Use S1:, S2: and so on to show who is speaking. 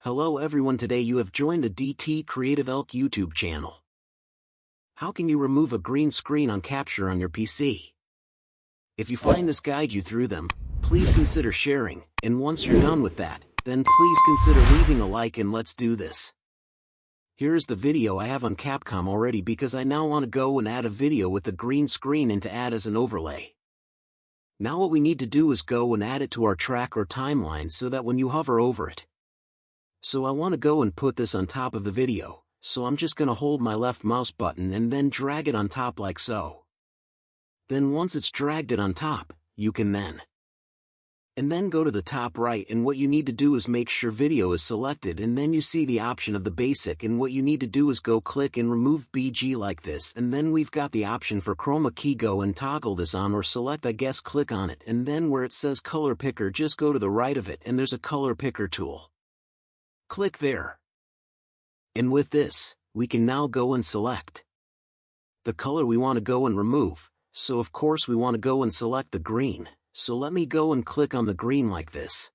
S1: Hello everyone, today you have joined the DT CREATIVELK YouTube channel. How can you remove a green screen on capture on your PC? If you find this guide you through them, please consider sharing, and once you're done with that, then please consider leaving a like and let's do this. Here is the video I have on Capcom already because I now want to go and add a video with the green screen and to add as an overlay. Now what we need to do is go and add it to our track or timeline so that when you hover over it. So I want to go and put this on top of the video, so I'm just gonna hold my left mouse button and then drag it on top like so. Then once it's dragged it on top, you can then go to the top right, and what you need to do is make sure video is selected, and then you see the option of the basic, and what you need to do is go click and remove BG like this, and then we've got the option for chroma key, go and toggle this on or select, I guess click on it, and then where it says color picker just go to the right of it and there's a color picker tool. Click there. And with this, we can now go and select the color we want to go and remove, so of course we want to go and select the green, so let me go and click on the green like this.